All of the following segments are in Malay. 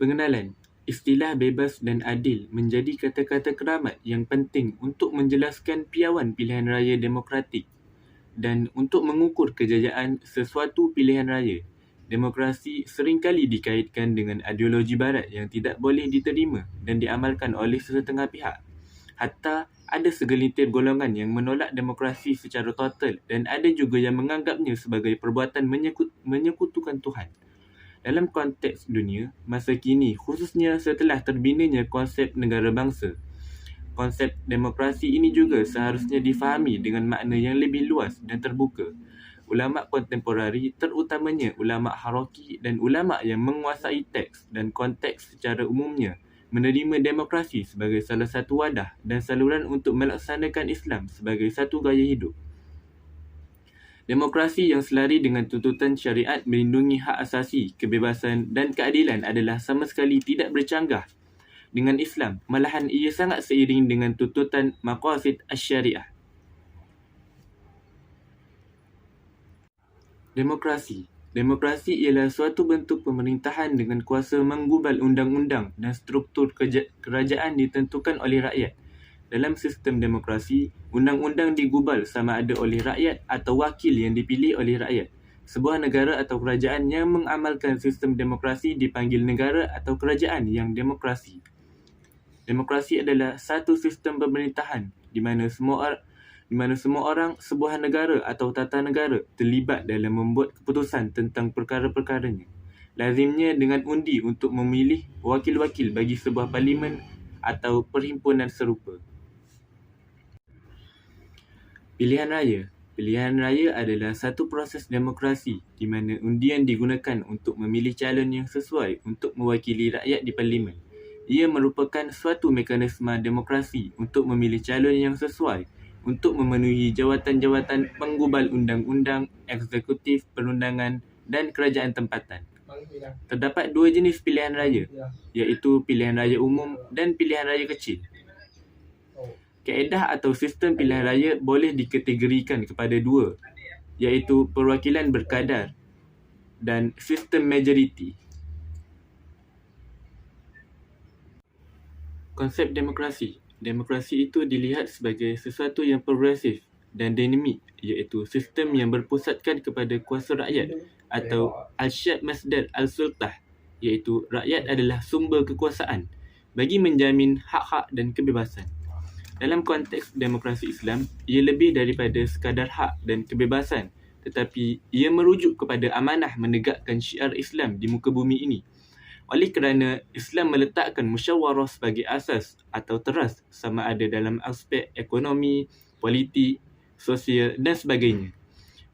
Pengenalan. Istilah bebas dan adil menjadi kata-kata keramat yang penting untuk menjelaskan piawan pilihan raya demokratik dan untuk mengukur kejayaan sesuatu pilihan raya. Demokrasi seringkali dikaitkan dengan ideologi barat yang tidak boleh diterima dan diamalkan oleh sesetengah pihak. Hatta ada segelintir golongan yang menolak demokrasi secara total dan ada juga yang menganggapnya sebagai perbuatan menyekutukan Tuhan. Dalam konteks dunia, masa kini khususnya setelah terbinanya konsep negara bangsa, konsep demokrasi ini juga seharusnya difahami dengan makna yang lebih luas dan terbuka. Ulama kontemporari, terutamanya ulama Haraki dan ulama yang menguasai teks dan konteks secara umumnya, menerima demokrasi sebagai salah satu wadah dan saluran untuk melaksanakan Islam sebagai satu gaya hidup. Demokrasi yang selari dengan tuntutan syariat melindungi hak asasi, kebebasan dan keadilan adalah sama sekali tidak bercanggah dengan Islam, malahan ia sangat seiring dengan tuntutan maqasid asy-syariah. Demokrasi ialah suatu bentuk pemerintahan dengan kuasa menggubal undang-undang dan struktur kerajaan ditentukan oleh rakyat. Dalam sistem demokrasi, undang-undang digubal sama ada oleh rakyat atau wakil yang dipilih oleh rakyat. Sebuah negara atau kerajaan yang mengamalkan sistem demokrasi dipanggil negara atau kerajaan yang demokrasi. Demokrasi adalah satu sistem pemerintahan di mana semua orang sebuah negara atau tata negara terlibat dalam membuat keputusan tentang perkara-perkaranya. Lazimnya dengan undi untuk memilih wakil-wakil bagi sebuah parlimen atau perhimpunan serupa. Pilihan raya adalah satu proses demokrasi di mana undian digunakan untuk memilih calon yang sesuai untuk mewakili rakyat di parlimen. Ia merupakan suatu mekanisme demokrasi untuk memilih calon yang sesuai untuk memenuhi jawatan-jawatan penggubal undang-undang, eksekutif, perundangan dan kerajaan tempatan. Terdapat dua jenis pilihan raya, iaitu pilihan raya umum dan pilihan raya kecil. Kaedah atau sistem pilihan raya boleh dikategorikan kepada dua, iaitu perwakilan berkadar dan sistem majoriti. Konsep demokrasi. Demokrasi itu dilihat sebagai sesuatu yang progresif dan dinamik, iaitu sistem yang berpusatkan kepada kuasa rakyat atau al-syab masdar al-sultah, iaitu rakyat adalah sumber kekuasaan bagi menjamin hak-hak dan kebebasan. Dalam konteks demokrasi Islam, ia lebih daripada sekadar hak dan kebebasan, tetapi ia merujuk kepada amanah menegakkan syiar Islam di muka bumi ini. Oleh kerana Islam meletakkan musyawarah sebagai asas atau teras sama ada dalam aspek ekonomi, politik, sosial dan sebagainya.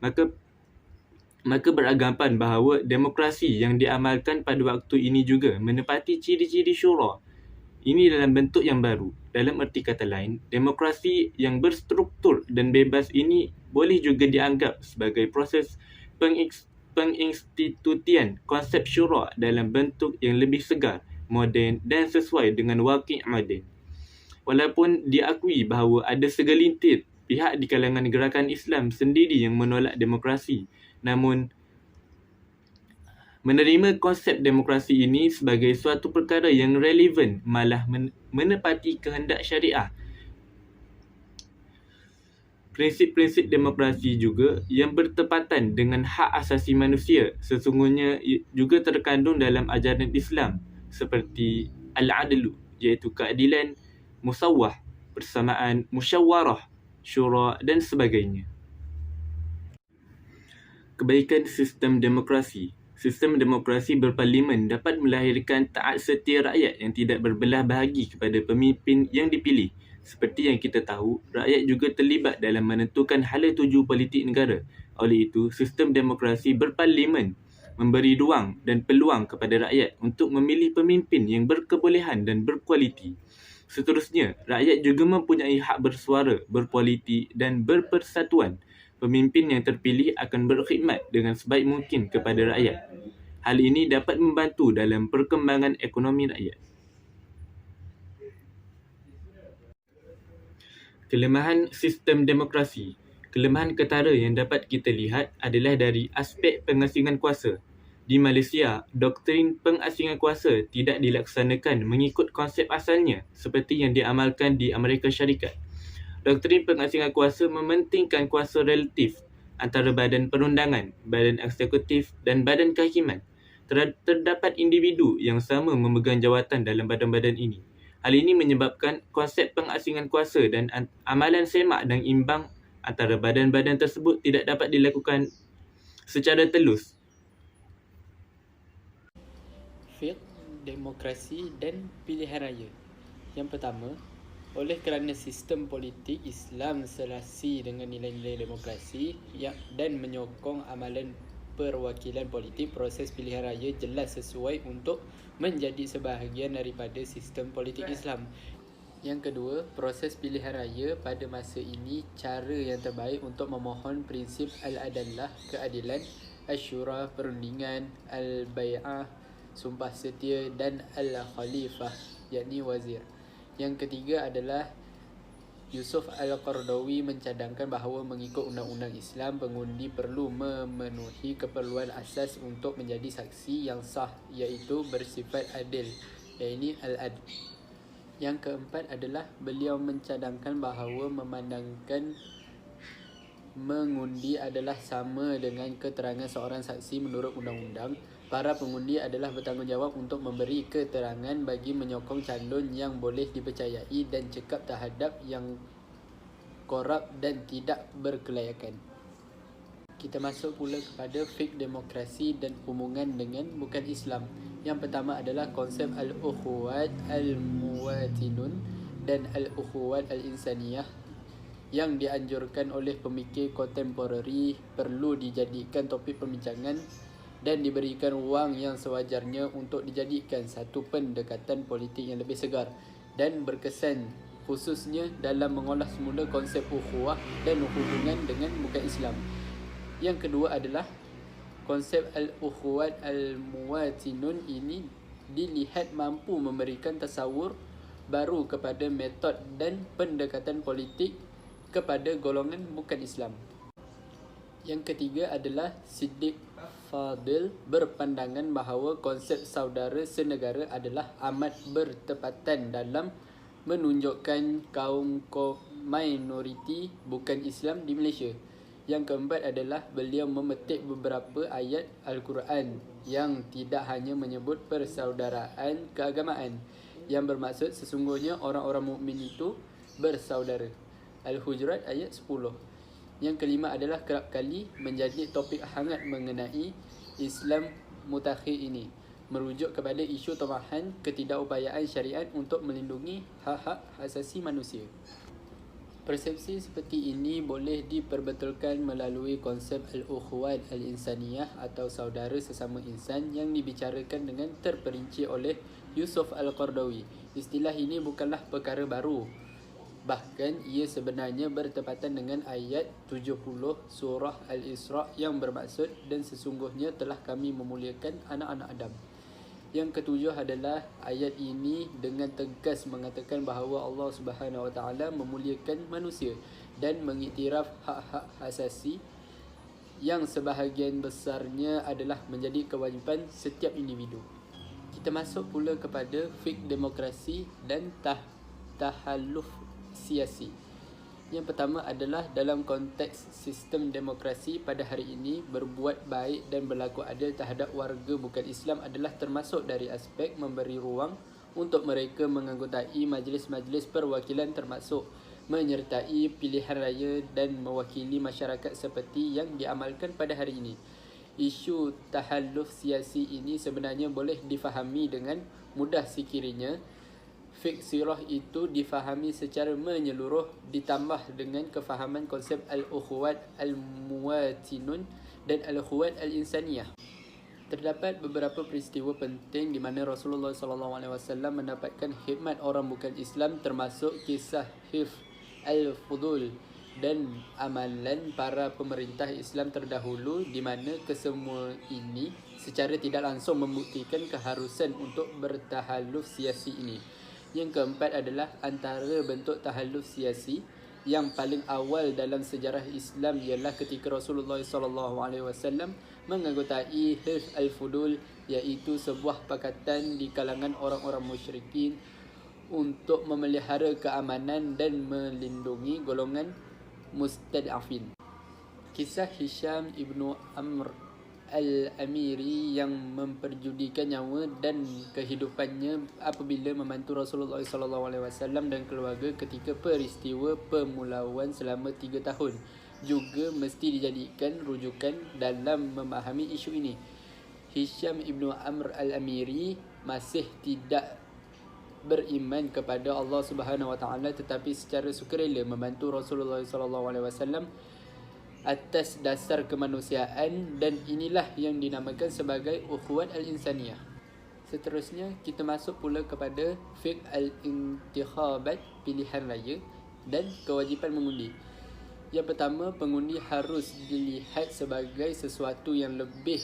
Maka beranggapan bahawa demokrasi yang diamalkan pada waktu ini juga menepati ciri-ciri syura. Ini dalam bentuk yang baru. Dalam erti kata lain, demokrasi yang berstruktur dan bebas ini boleh juga dianggap sebagai proses penginstitutian konsep syura dalam bentuk yang lebih segar, moden dan sesuai dengan waqi' moden. Walaupun diakui bahawa ada segelintir pihak di kalangan gerakan Islam sendiri yang menolak demokrasi, namun menerima konsep demokrasi ini sebagai suatu perkara yang relevan malah menepati kehendak syariah. Prinsip-prinsip demokrasi juga yang bertepatan dengan hak asasi manusia sesungguhnya juga terkandung dalam ajaran Islam seperti al-adlu, iaitu keadilan, musawwah, persamaan, musyawarah, syura dan sebagainya. Kebaikan sistem demokrasi. Sistem demokrasi berparlimen dapat melahirkan taat setia rakyat yang tidak berbelah bahagi kepada pemimpin yang dipilih. Seperti yang kita tahu, rakyat juga terlibat dalam menentukan hala tuju politik negara. Oleh itu, sistem demokrasi berparlimen memberi ruang dan peluang kepada rakyat untuk memilih pemimpin yang berkebolehan dan berkualiti. Seterusnya, rakyat juga mempunyai hak bersuara, berpolitik dan berpersatuan. Pemimpin yang terpilih akan berkhidmat dengan sebaik mungkin kepada rakyat. Hal ini dapat membantu dalam perkembangan ekonomi rakyat. Kelemahan sistem demokrasi. Kelemahan ketara yang dapat kita lihat adalah dari aspek pengasingan kuasa. Di Malaysia, doktrin pengasingan kuasa tidak dilaksanakan mengikut konsep asalnya seperti yang diamalkan di Amerika Syarikat. Doktrin pengasingan kuasa mementingkan kuasa relatif antara badan perundangan, badan eksekutif dan badan kehakiman. Terdapat individu yang sama memegang jawatan dalam badan-badan ini. Hal ini menyebabkan konsep pengasingan kuasa dan amalan semak dan imbang antara badan-badan tersebut tidak dapat dilakukan secara telus. Fiqh, demokrasi dan pilihan raya. Yang pertama, oleh kerana sistem politik Islam selasi dengan nilai-nilai demokrasi dan menyokong amalan perwakilan politik, proses pilihan raya jelas sesuai untuk menjadi sebahagian daripada sistem politik Islam. Yang kedua, proses pilihan raya pada masa ini cara yang terbaik untuk memohon prinsip al-adallah, keadilan, asyura, perundingan, al-bai'ah, sumpah setia dan al-khalifah, yakni wazir. Yang ketiga adalah Yusuf Al-Qaradawi mencadangkan bahawa mengikut undang-undang Islam, pengundi perlu memenuhi keperluan asas untuk menjadi saksi yang sah, iaitu bersifat adil, iaitu al-adl. Yang keempat adalah beliau mencadangkan bahawa memandangkan mengundi adalah sama dengan keterangan seorang saksi menurut undang-undang. Para pengundi adalah bertanggungjawab untuk memberi keterangan bagi menyokong calon yang boleh dipercayai dan cekap terhadap yang korup dan tidak berkelayakan. Kita masuk pula kepada fiqh demokrasi dan hubungan dengan bukan Islam. Yang pertama adalah konsep al-ukhuwat al-muwatinun dan al-ukhuwat al-insaniyah yang dianjurkan oleh pemikir kontemporari perlu dijadikan topik perbincangan dan diberikan ruang yang sewajarnya untuk dijadikan satu pendekatan politik yang lebih segar dan berkesan, khususnya dalam mengolah semula konsep ukhuwah dan hubungan dengan bukan Islam. Yang kedua adalah konsep al-ukhuwat al-muwatinun ini dilihat mampu memberikan tasawur baru kepada metod dan pendekatan politik kepada golongan bukan Islam. Yang ketiga adalah Siddiq Fadil berpandangan bahawa konsep saudara senegara adalah amat bertepatan dalam menunjukkan kaum minoriti bukan Islam di Malaysia. Yang keempat adalah beliau memetik beberapa ayat Al-Quran yang tidak hanya menyebut persaudaraan keagamaan, yang bermaksud sesungguhnya orang-orang mukmin itu bersaudara. Al-Hujurat ayat 10. Yang kelima adalah kerap kali menjadi topik hangat mengenai Islam mutakhir ini, merujuk kepada isu tomahan ketidakupayaan syariat untuk melindungi hak-hak asasi manusia. Persepsi seperti ini boleh diperbetulkan melalui konsep al-ukhuwat al-insaniyah atau saudara sesama insan yang dibicarakan dengan terperinci oleh Yusuf Al-Qaradawi. Istilah ini bukanlah perkara baru. Bahkan ia sebenarnya bertepatan dengan ayat 70 surah Al-Isra' yang bermaksud dan sesungguhnya telah kami memuliakan anak-anak Adam. Yang ketujuh adalah ayat ini dengan tegas mengatakan bahawa Allah Subhanahu Wa Taala memuliakan manusia dan mengiktiraf hak-hak asasi yang sebahagian besarnya adalah menjadi kewajipan setiap individu. Kita masuk pula kepada fiqh demokrasi dan tahalluf siasi. Yang pertama adalah dalam konteks sistem demokrasi pada hari ini, berbuat baik dan berlaku adil terhadap warga bukan Islam adalah termasuk dari aspek memberi ruang untuk mereka menganggotai majlis-majlis perwakilan, termasuk menyertai pilihan raya dan mewakili masyarakat seperti yang diamalkan pada hari ini. Isu tahalluf siasi ini sebenarnya boleh difahami dengan mudah sekiranya fiqh sirah itu difahami secara menyeluruh ditambah dengan kefahaman konsep al-ukhuwat al-muwatinun dan al-ukhuwat al-insaniyah. Terdapat beberapa peristiwa penting di mana Rasulullah SAW mendapatkan khidmat orang bukan Islam, termasuk kisah Hifz al-Fudul dan amalan para pemerintah Islam terdahulu, di mana kesemua ini secara tidak langsung membuktikan keharusan untuk bertahalluf siasi ini. Yang keempat adalah antara bentuk tahalluf siasi yang paling awal dalam sejarah Islam ialah ketika Rasulullah SAW menganggotai Hilf al-Fudul, iaitu sebuah pakatan di kalangan orang-orang musyrikin untuk memelihara keamanan dan melindungi golongan mustad'afin. Kisah Hisham ibnu Amr al-Amiri yang memperjudikan nyawa dan kehidupannya apabila membantu Rasulullah SAW dan keluarga ketika peristiwa pemulauan selama 3 tahun juga mesti dijadikan rujukan dalam memahami isu ini. Hisham ibnu Amr al-Amiri masih tidak beriman kepada Allah Subhanahu Wa Taala tetapi secara sukarela membantu Rasulullah SAW atas dasar kemanusiaan, dan inilah yang dinamakan sebagai ukhuwat al-insaniyah. Seterusnya kita masuk pula kepada fiqh al-intikhabat, pilihan raya dan kewajipan mengundi. Yang pertama, pengundi harus dilihat sebagai sesuatu yang lebih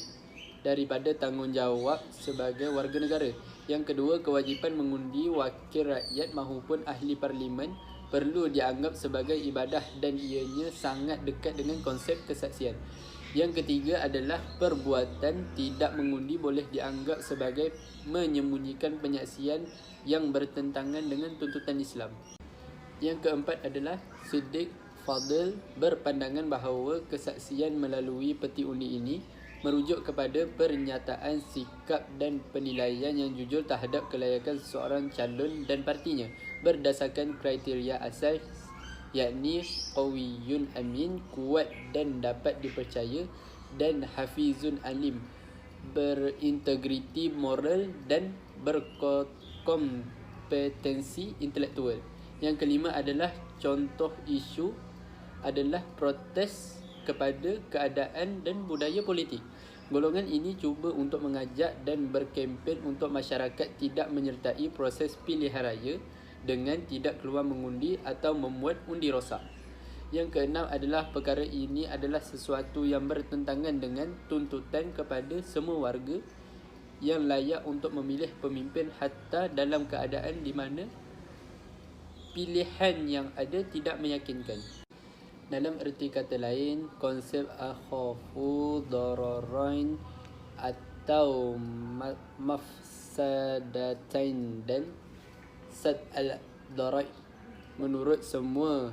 daripada tanggungjawab sebagai warga negara. Yang kedua, kewajipan mengundi wakil rakyat maupun ahli parlimen perlu dianggap sebagai ibadah dan ianya sangat dekat dengan konsep kesaksian. Yang ketiga adalah perbuatan tidak mengundi boleh dianggap sebagai menyembunyikan penyaksian yang bertentangan dengan tuntutan Islam. Yang keempat adalah Siddiq Fadil berpandangan bahawa kesaksian melalui peti undi ini merujuk kepada pernyataan sikap dan penilaian yang jujur terhadap kelayakan seseorang calon dan partinya berdasarkan kriteria asas, yakni qawiyun amin, kuat dan dapat dipercaya, dan hafizun alim, berintegriti moral dan berkompetensi intelektual. Yang kelima adalah contoh isu adalah protes kepada keadaan dan budaya politik. Golongan ini cuba untuk mengajak dan berkempen untuk masyarakat tidak menyertai proses pilihan raya dengan tidak keluar mengundi atau membuat undi rosak. Yang keenam adalah perkara ini adalah sesuatu yang bertentangan dengan tuntutan kepada semua warga yang layak untuk memilih pemimpin hatta dalam keadaan di mana pilihan yang ada tidak meyakinkan. Dalam erti kata lain, konsep akhafu dararain atau mafsadatain dan sad al-darai menurut semua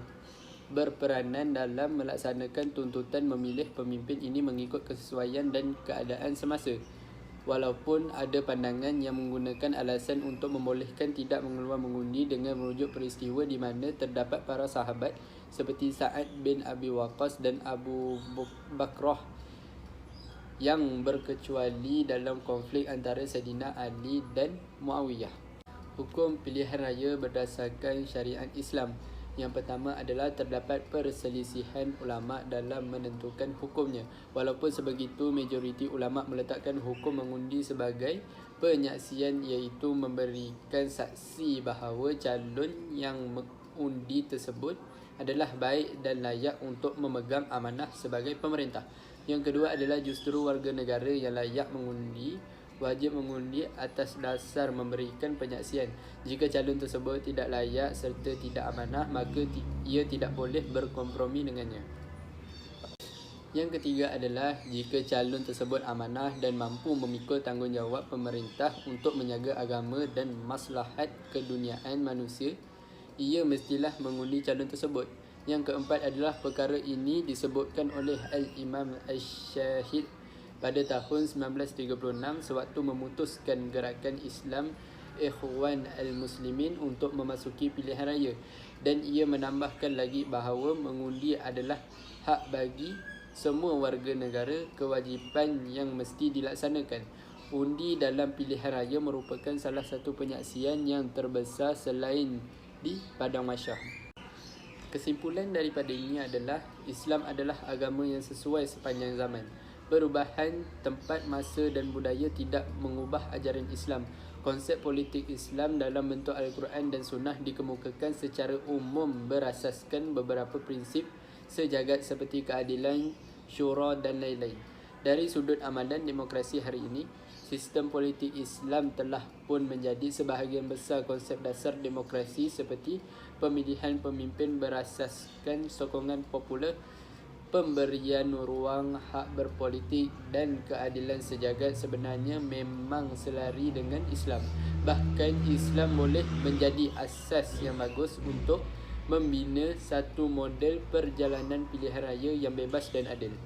berperanan dalam melaksanakan tuntutan memilih pemimpin ini mengikut kesesuaian dan keadaan semasa. Walaupun ada pandangan yang menggunakan alasan untuk membolehkan tidak mengeluar mengundi dengan merujuk peristiwa di mana terdapat para sahabat seperti Sa'ad bin Abi Waqqas dan Abu Bakrah yang berkecuali dalam konflik antara Saidina Ali dan Muawiyah. Hukum pilihan raya berdasarkan syariat Islam. Yang pertama adalah terdapat perselisihan ulama dalam menentukan hukumnya. Walaupun sebegitu, majoriti ulama meletakkan hukum mengundi sebagai penyaksian, iaitu memberikan saksi bahawa calon yang mengundi tersebut adalah baik dan layak untuk memegang amanah sebagai pemerintah. Yang kedua adalah justru warga negara yang layak mengundi wajib mengundi atas dasar memberikan penyaksian. Jika calon tersebut tidak layak serta tidak amanah, maka ia tidak boleh berkompromi dengannya. Yang ketiga adalah jika calon tersebut amanah dan mampu memikul tanggungjawab pemerintah untuk menjaga agama dan maslahat keduniaan manusia, ia mestilah mengundi calon tersebut. Yang keempat adalah perkara ini disebutkan oleh Al-Imam Al-Syahid pada tahun 1936 sewaktu memutuskan gerakan Islam Ikhwan al-Muslimin untuk memasuki pilihan raya, dan ia menambahkan lagi bahawa mengundi adalah hak bagi semua warga negara, kewajipan yang mesti dilaksanakan. Undi dalam pilihan raya merupakan salah satu penyaksian yang terbesar selain di padang mahsyar. Kesimpulan daripada ini adalah Islam adalah agama yang sesuai sepanjang zaman. Perubahan tempat, masa dan budaya tidak mengubah ajaran Islam. Konsep politik Islam dalam bentuk Al-Quran dan Sunnah dikemukakan secara umum berasaskan beberapa prinsip sejagat seperti keadilan, syura dan lain-lain. Dari sudut amalan demokrasi hari ini, sistem politik Islam telah pun menjadi sebahagian besar konsep dasar demokrasi seperti pemilihan pemimpin berasaskan sokongan popular, pemberian ruang hak berpolitik dan keadilan sejagat sebenarnya memang selari dengan Islam. Bahkan Islam boleh menjadi asas yang bagus untuk membina satu model perjalanan pilihan raya yang bebas dan adil.